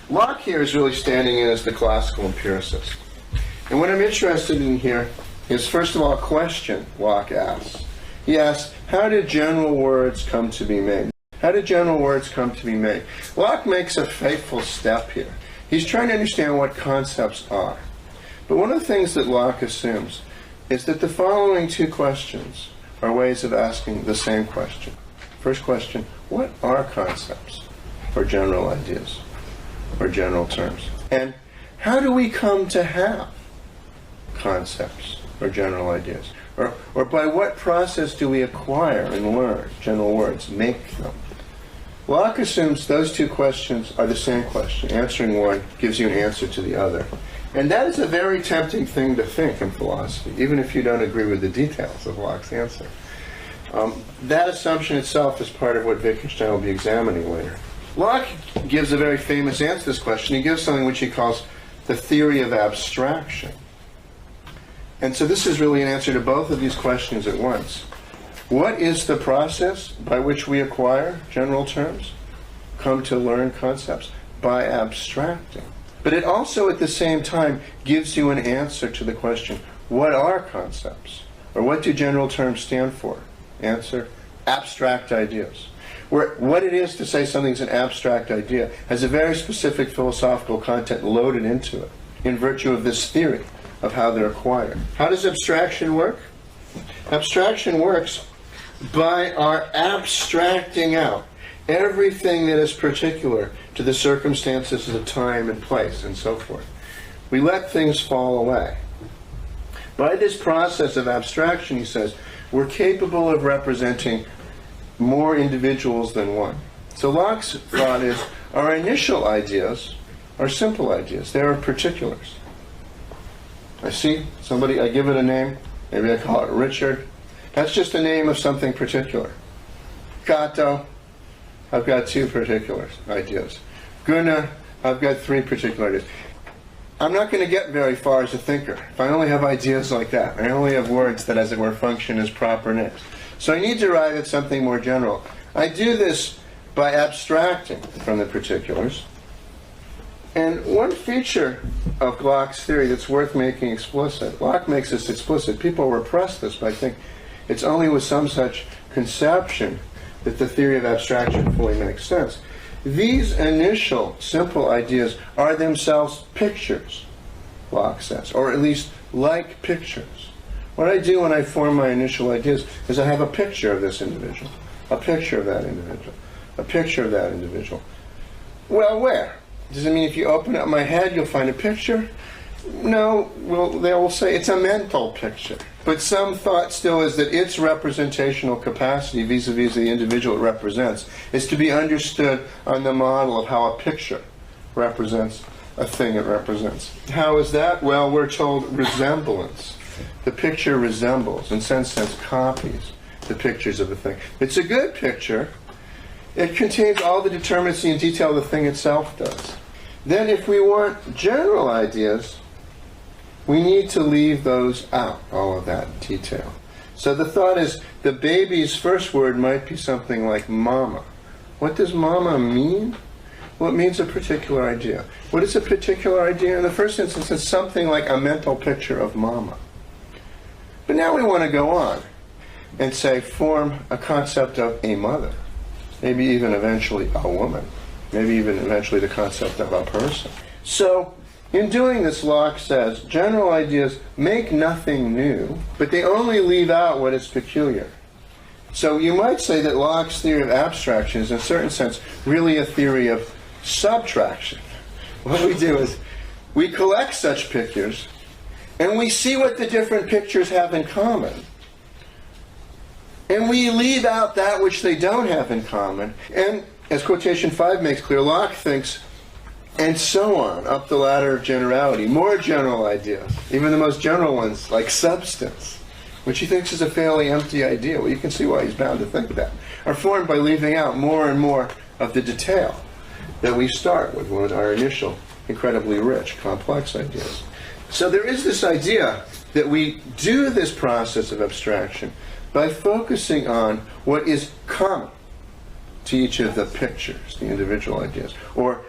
Locke here is really standing in as the classical empiricist. And what I'm interested in here is, first of all, a question Locke asks. He asks, how did general words come to be made? How did general words come to be made? Locke makes a fateful step here. He's trying to understand what concepts are. But one of the things that Locke assumes is that the following two questions are ways of asking the same question. First question, what are concepts or general ideas or general terms? And how do we come to have concepts or general ideas? Or by what process do we acquire and learn general words, make them? Locke assumes those two questions are the same question. Answering one gives you an answer to the other. And that is a very tempting thing to think in philosophy, even if you don't agree with the details of Locke's answer. That assumption itself is part of what Wittgenstein will be examining later. Locke gives a very famous answer to this question. He gives something which he calls the theory of abstraction. And so this is really an answer to both of these questions at once. What is the process by which we acquire general terms, come to learn concepts? By abstracting. But it also at the same time gives you an answer to the question, what are concepts? Or what do general terms stand for? Answer, abstract ideas. What it is to say something's an abstract idea has a very specific philosophical content loaded into it in virtue of this theory of how they're acquired. How does abstraction work? Abstraction works by our abstracting out everything that is particular to the circumstances of the time and place and so forth. We let things fall away. By this process of abstraction, he says, we're capable of representing more individuals than one. So Locke's thought is our initial ideas are simple ideas. They are particulars. I see somebody, I give it a name, maybe I call it Richard. That's just a name of something particular. Gato, I've got two particular ideas. Gunnar, I've got three particular ideas. I'm not going to get very far as a thinker if I only have ideas like that. I only have words that, as it were, function as proper names. So I need to arrive at something more general. I do this by abstracting from the particulars. And one feature of Locke's theory that's worth making explicit, Locke makes this explicit. People repress this by thinking it's only with some such conception that the theory of abstraction fully makes sense. These initial simple ideas are themselves pictures, Locke says, or at least like pictures. What I do when I form my initial ideas is I have a picture of this individual, a picture of that individual, a picture of that individual. Well, where? Does it mean if you open up my head you'll find a picture? No, well, they will say it's a mental picture. But some thought still is that its representational capacity vis-a-vis the individual it represents is to be understood on the model of how a picture represents a thing it represents. How is that? Well, we're told resemblance. The picture resembles, in some sense copies, the pictures of a thing. It's a good picture. It contains all the determinacy and detail the thing itself does. Then if we want general ideas, we need to leave those out, all of that detail. So the thought is the baby's first word might be something like mama. What does mama mean? Well, it means a particular idea. What is a particular idea? In the first instance, it's something like a mental picture of mama. But now we want to go on and say form a concept of a mother. Maybe even eventually a woman. Maybe even eventually the concept of a person. So in doing this, Locke says, general ideas make nothing new, but they only leave out what is peculiar. So you might say that Locke's theory of abstraction is, in a certain sense, really a theory of subtraction. What we do is we collect such pictures, and we see what the different pictures have in common. And we leave out that which they don't have in common. And as quotation 5 makes clear, Locke thinks, and so on, up the ladder of generality. More general ideas, even the most general ones, like substance, which he thinks is a fairly empty idea. Well, you can see why he's bound to think that, are formed by leaving out more and more of the detail that we start with our initial, incredibly rich, complex ideas. So there is this idea that we do this process of abstraction by focusing on what is common to each of the pictures, the individual ideas, or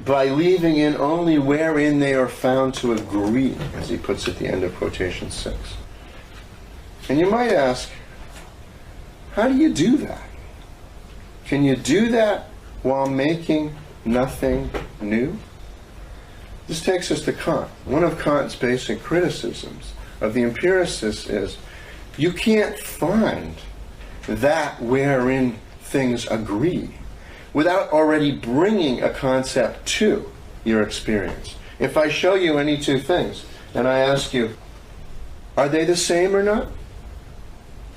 by leaving in only wherein they are found to agree, as he puts at the end of quotation 6. And you might ask, how do you do that? Can you do that while making nothing new? This takes us to Kant. One of Kant's basic criticisms of the empiricists is, you can't find that wherein things agree without already bringing a concept to your experience. If I show you any two things, and I ask you, are they the same or not?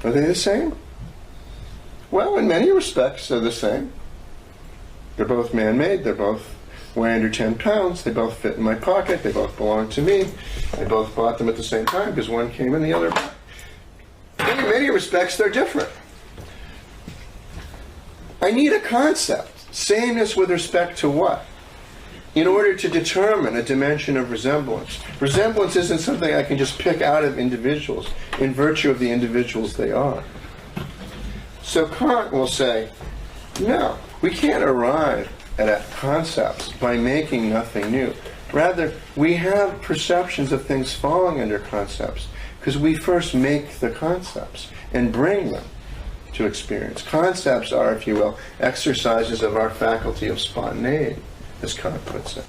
Are they the same? Well, in many respects, they're the same. They're both man-made, they're both weigh under 10 pounds, they both fit in my pocket, they both belong to me, I both bought them at the same time because one came in the other back. In many respects, they're different. I need a concept, sameness with respect to what? In order to determine a dimension of resemblance. Resemblance isn't something I can just pick out of individuals in virtue of the individuals they are. So Kant will say, no, we can't arrive at concepts by making nothing new. Rather, we have perceptions of things falling under concepts because we first make the concepts and bring them to experience. Concepts are, if you will, exercises of our faculty of spontaneity, as Kant puts it.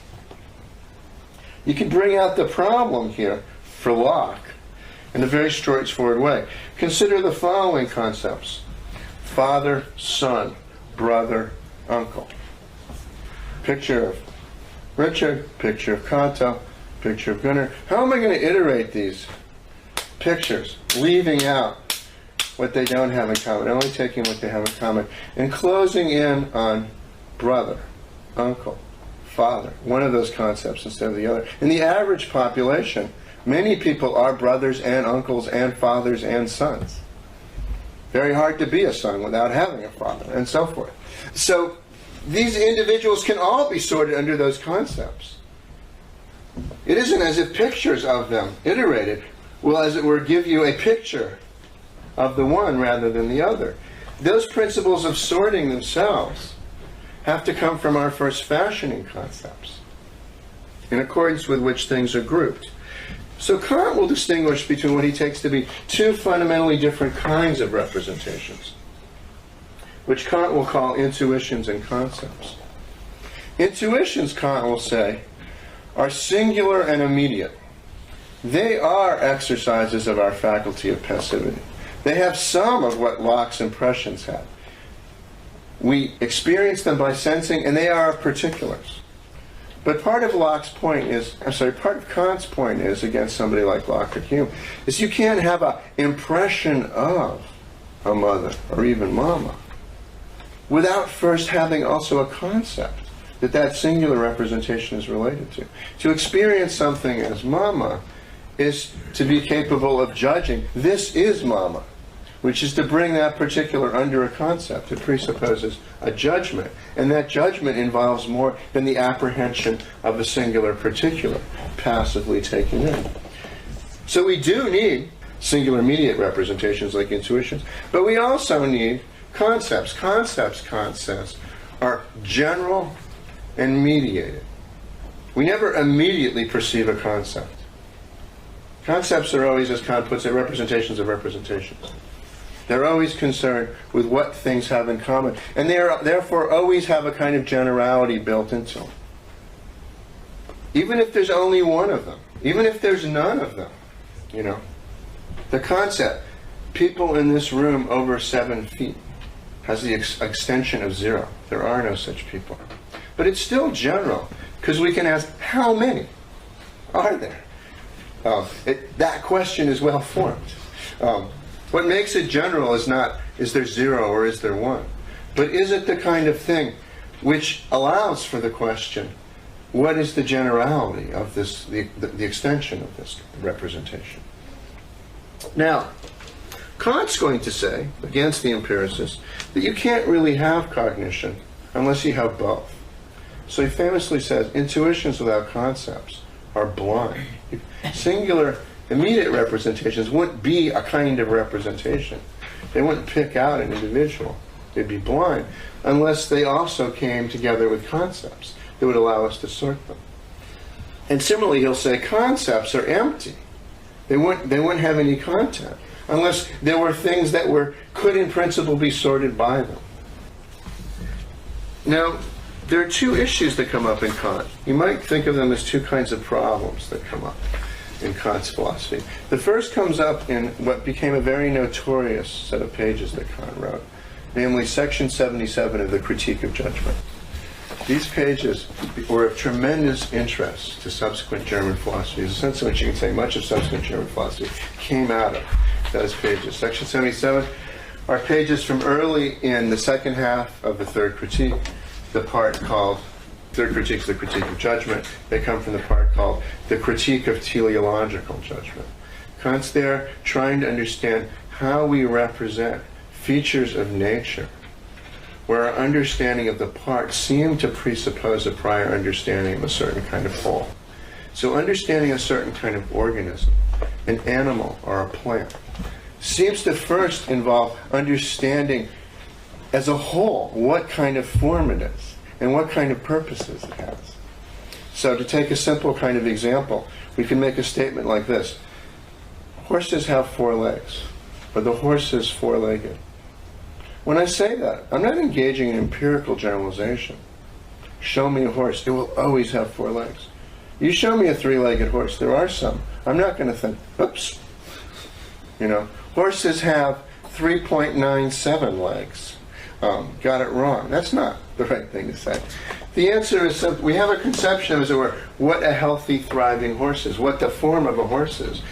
You can bring out the problem here for Locke in a very straightforward way. Consider the following concepts: father, son, brother, uncle. Picture of Richard, picture of Kanto, picture of Gunnar. How am I going to iterate these pictures, leaving out what they don't have in common, only taking what they have in common, and closing in on brother, uncle, father, one of those concepts instead of the other? In the average population, many people are brothers and uncles and fathers and sons. Very hard to be a son without having a father, and so forth. So these individuals can all be sorted under those concepts. It isn't as if pictures of them, iterated, will, as it were, give you a picture of the one rather than the other. Those principles of sorting themselves have to come from our first fashioning concepts, in accordance with which things are grouped. So Kant will distinguish between what he takes to be two fundamentally different kinds of representations, which Kant will call intuitions and concepts. Intuitions, Kant will say, are singular and immediate. They are exercises of our faculty of passivity. They have some of what Locke's impressions had. We experience them by sensing, and they are particulars. But part of Kant's point is, against somebody like Locke or Hume, is you can't have an impression of a mother or even mama without first having also a concept that that singular representation is related to. To experience something as mama is to be capable of judging, this is mama, which is to bring that particular under a concept. It presupposes a judgment, and that judgment involves more than the apprehension of a singular particular passively taken in. So we do need singular immediate representations like intuitions, but we also need concepts. Concepts, Kant says, are general and mediated. We never immediately perceive a concept. Concepts are always, as Kant puts it, representations of representations. They're always concerned with what things have in common, and they are therefore always have a kind of generality built into them. Even if there's only one of them, even if there's none of them, you know. The concept, people in this room over 7 feet, has the extension of 0. There are no such people. But it's still general, because we can ask, how many are there? That question is well formed. What makes it general is not, is there 0 or is there 1? But is it the kind of thing which allows for the question, what is the generality of this, the extension of this representation? Now, Kant's going to say, against the empiricists, that you can't really have cognition unless you have both. So he famously says, intuitions without concepts are blind. Singular immediate representations wouldn't be a kind of representation. They wouldn't pick out an individual. They'd be blind unless they also came together with concepts. that would allow us to sort them. And similarly, he'll say concepts are empty. They wouldn't have any content unless there were things that could in principle be sorted by them. Now, there are two issues that come up in Kant. You might think of them as two kinds of problems that come up in Kant's philosophy. The first comes up in what became a very notorious set of pages that Kant wrote, namely section 77 of the Critique of Judgment. These pages were of tremendous interest to subsequent German philosophy. There's a sense in which you can say much of subsequent German philosophy came out of those pages. Section 77 are pages from early in the second half of the Third Critique, the part called Third Critique is the Critique of Judgment. They come from the part called the Critique of Teleological Judgment. Kant's there trying to understand how we represent features of nature where our understanding of the parts seem to presuppose a prior understanding of a certain kind of whole. So understanding a certain kind of organism, an animal or a plant, seems to first involve understanding as a whole what kind of form it is and what kind of purposes it has. So to take a simple kind of example, we can make a statement like this. Horses have 4 legs, or the horse is 4-legged. When I say that, I'm not engaging in empirical generalization. Show me a horse, it will always have 4 legs. You show me a 3-legged horse, there are some. I'm not going to think, oops. Horses have 3.97 legs. Got it wrong. That's not the right thing to say. The answer is simple. We have a conception, as it were, what a healthy, thriving horse is, what the form of a horse is,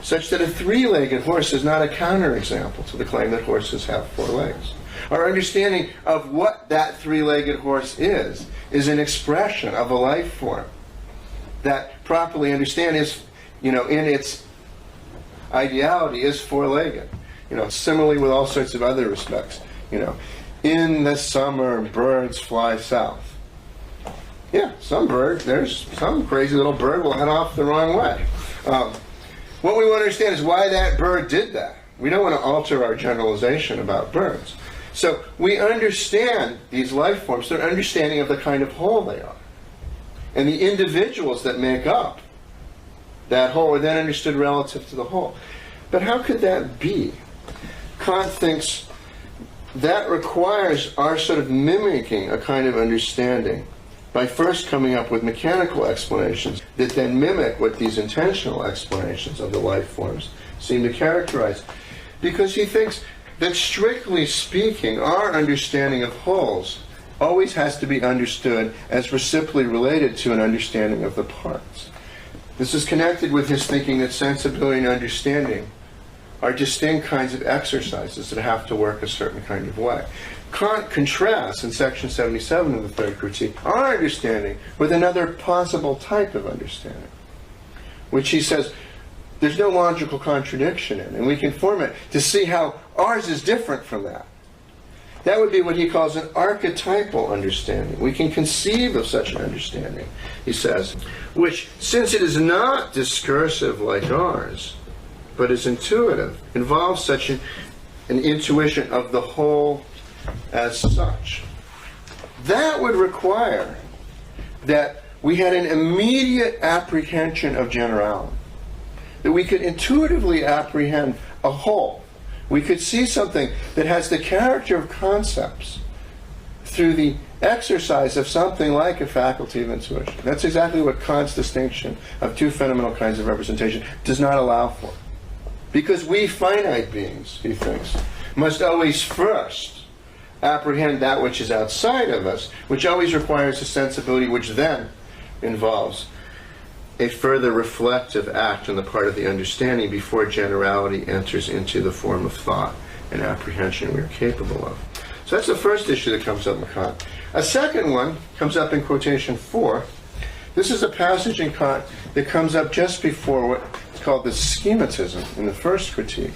such that a 3-legged horse is not a counterexample to the claim that horses have 4 legs. Our understanding of what that 3-legged horse is an expression of a life form that, properly understand, is, in its ideality, is 4-legged. Similarly with all sorts of other respects. In the summer, birds fly south. Yeah, there's some crazy little bird will head off the wrong way. What we want to understand is why that bird did that. We don't want to alter our generalization about birds. So we understand these life forms through understanding of the kind of whole they are. And the individuals that make up that whole are then understood relative to the whole. But how could that be? Kant thinks that requires our sort of mimicking a kind of understanding by first coming up with mechanical explanations that then mimic what these intentional explanations of the life forms seem to characterize. Because he thinks that, strictly speaking, our understanding of wholes always has to be understood as reciprocally related to an understanding of the parts. This is connected with his thinking that sensibility and understanding are distinct kinds of exercises that have to work a certain kind of way. Kant contrasts in section 77 of the Third Critique our understanding with another possible type of understanding, which he says there's no logical contradiction in, and we can form it to see how ours is different from that. That would be what he calls an archetypal understanding. We can conceive of such an understanding, he says, which, since it is not discursive like ours, but is intuitive, involves such an intuition of the whole as such. That would require that we had an immediate apprehension of generality, that we could intuitively apprehend a whole. We could see something that has the character of concepts through the exercise of something like a faculty of intuition. That's exactly what Kant's distinction of two fundamental kinds of representation does not allow for. Because we finite beings, he thinks, must always first apprehend that which is outside of us, which always requires a sensibility which then involves a further reflective act on the part of the understanding before generality enters into the form of thought and apprehension we are capable of. So that's the first issue that comes up in Kant. A second one comes up in quotation 4. This is a passage in Kant that comes up just before what's called the schematism in the first critique.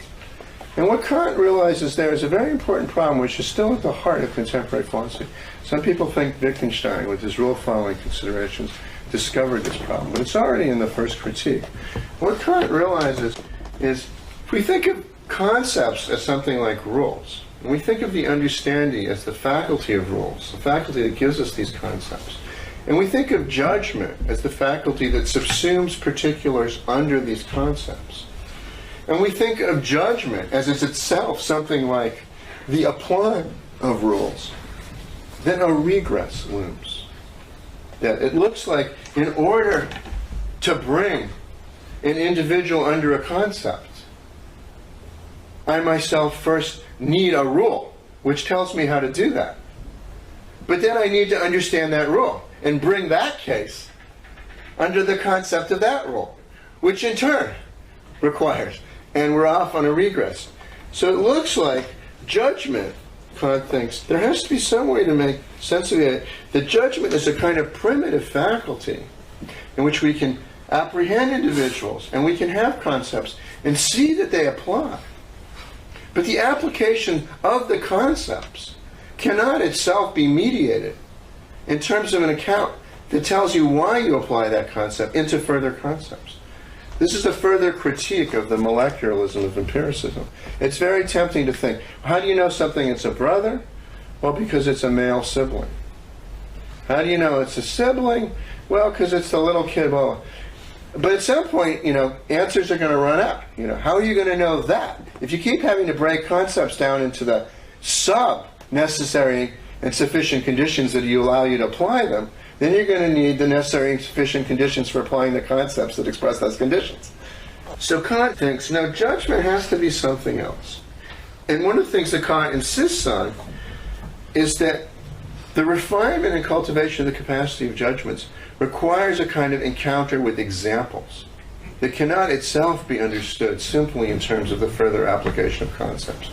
And what Kant realizes there is a very important problem which is still at the heart of contemporary philosophy. Some people think Wittgenstein, with his rule-following considerations, discovered this problem, but it's already in the first critique. What Kant realizes is, if we think of concepts as something like rules, and we think of the understanding as the faculty of rules, the faculty that gives us these concepts, And we think of judgment as the faculty that subsumes particulars under these concepts. And we think of judgment as is itself something like the applying of rules. Then a regress looms. That it looks like in order to bring an individual under a concept, I myself first need a rule which tells me how to do that. But then I need to understand that rule and bring that case under the concept of that rule, which in turn requires, and we're off on a regress. So it looks like judgment, Kant thinks, there has to be some way to make sense of it, that judgment is a kind of primitive faculty in which we can apprehend individuals and we can have concepts and see that they apply. But the application of the concepts cannot itself be mediated in terms of an account that tells you why you apply that concept into further concepts. This is a further critique of the molecularism of empiricism. It's very tempting to think, how do you know something is a brother? Well, because it's a male sibling. How do you know it's a sibling? Well, because it's the little kid. Well, but at some point, answers are going to run out. How are you going to know that? If you keep having to break concepts down into the sub-necessary and sufficient conditions that allow you to apply them, then you're going to need the necessary and sufficient conditions for applying the concepts that express those conditions. So Kant thinks, no, judgment has to be something else. And one of the things that Kant insists on is that the refinement and cultivation of the capacity of judgments requires a kind of encounter with examples that cannot itself be understood simply in terms of the further application of concepts.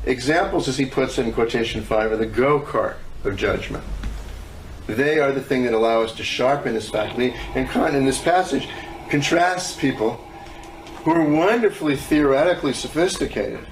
Examples, as he puts it in quotation 5, are the go-kart of judgment. They are the thing that allow us to sharpen this faculty. And Kant, in this passage, contrasts people who are wonderfully theoretically sophisticated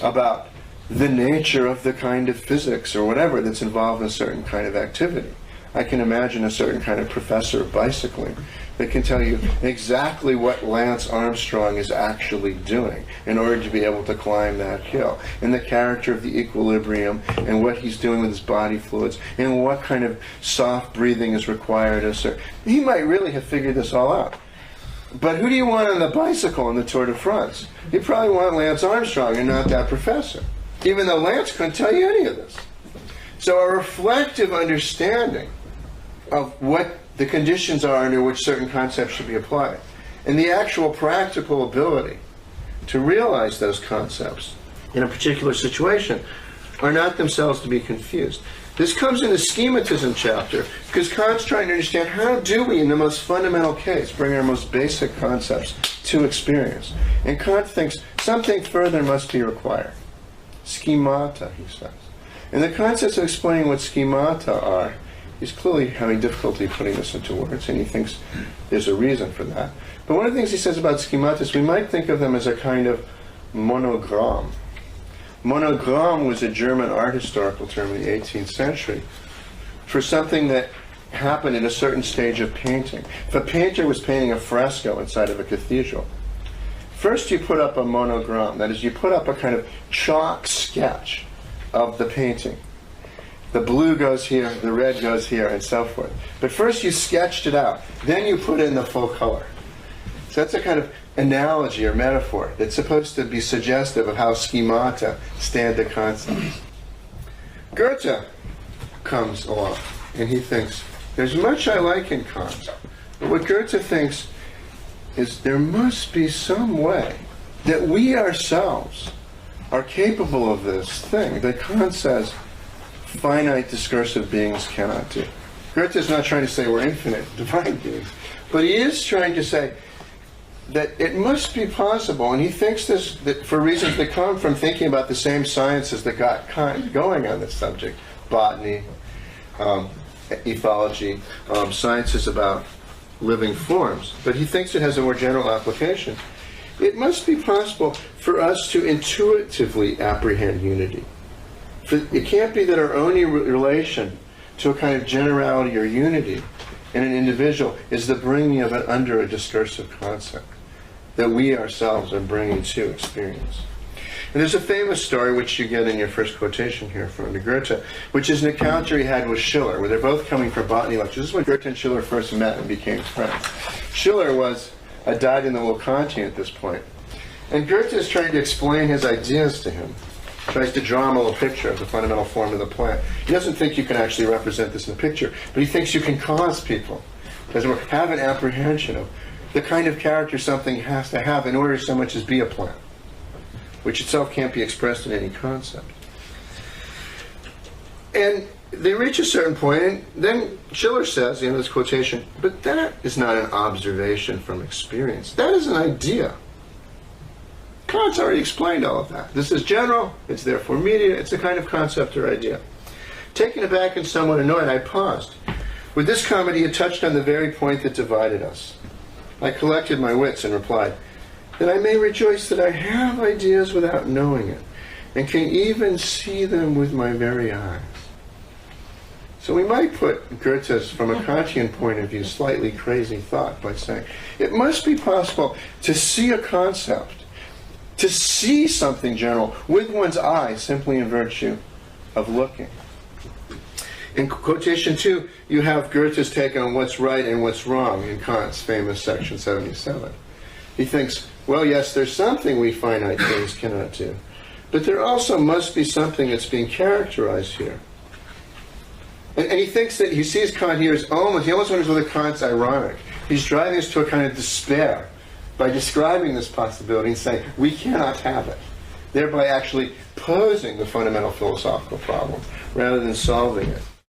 about the nature of the kind of physics or whatever that's involved in a certain kind of activity. I can imagine a certain kind of professor of bicycling that can tell you exactly what Lance Armstrong is actually doing in order to be able to climb that hill, and the character of the equilibrium, and what he's doing with his body fluids, and what kind of soft breathing is required. He might really have figured this all out. But who do you want on the bicycle in the Tour de France? You probably want Lance Armstrong and not that professor, even though Lance couldn't tell you any of this. So a reflective understanding of what the conditions are under which certain concepts should be applied, and the actual practical ability to realize those concepts in a particular situation are not themselves to be confused. This comes in the schematism chapter because Kant's trying to understand how do we, in the most fundamental case, bring our most basic concepts to experience. And Kant thinks something further must be required. Schemata, he says. And the concepts of explaining what schemata are, he's clearly having difficulty putting this into words, and he thinks there's a reason for that. But one of the things he says about schemata is we might think of them as a kind of monogram. Monogram was a German art historical term in the 18th century for something that happened at a certain stage of painting. If a painter was painting a fresco inside of a cathedral, first you put up a monogram, that is, you put up a kind of chalk sketch of the painting. The blue goes here, the red goes here, and so forth. But first you sketched it out, then you put in the full color. So that's a kind of analogy or metaphor that's supposed to be suggestive of how schemata stand to concepts. Goethe comes along, and he thinks, there's much I like in Kant, but what Goethe thinks is there must be some way that we ourselves are capable of this thing that Kant says finite discursive beings cannot do. Goethe is not trying to say we're infinite divine beings, but he is trying to say that it must be possible, and he thinks this that for reasons that come from thinking about the same sciences that got Kant going on this subject, botany, ethology, sciences about living forms, but he thinks it has a more general application. It must be possible for us to intuitively apprehend unity. It can't be that our only relation to a kind of generality or unity in an individual is the bringing of it under a discursive concept that we ourselves are bringing to experience. And there's a famous story, which you get in your first quotation here from Goethe, which is an encounter he had with Schiller, where they're both coming for botany lectures. This is when Goethe and Schiller first met and became friends. Schiller was a dyed-in-the-wool Kantian at this point. And Goethe is trying to explain his ideas to him. Tries to draw him a little picture of the fundamental form of the plant. He doesn't think you can actually represent this in a picture, but he thinks you can cause people to have an apprehension of the kind of character something has to have in order so much as be a plant, which itself can't be expressed in any concept. And they reach a certain point, and then Schiller says, in this quotation, but that is not an observation from experience. That is an idea. Kant's already explained all of that. This is general, it's therefore immediate, it's a kind of concept or idea. Taken aback and somewhat annoyed, I paused. With this comment, he had touched on the very point that divided us. I collected my wits and replied, that I may rejoice that I have ideas without knowing it, and can even see them with my very eyes. So we might put Goethe's, from a Kantian point of view, slightly crazy thought by saying, it must be possible to see a concept, to see something general with one's eye simply in virtue of looking. In quotation 2, you have Goethe's take on what's right and what's wrong in Kant's famous section 77. He thinks, well, yes, there's something we finite things cannot do, but there also must be something that's being characterized here. And he thinks that he sees Kant here as he almost wonders whether Kant's ironic. He's driving us to a kind of despair by describing this possibility and saying, we cannot have it, thereby actually posing the fundamental philosophical problem rather than solving it.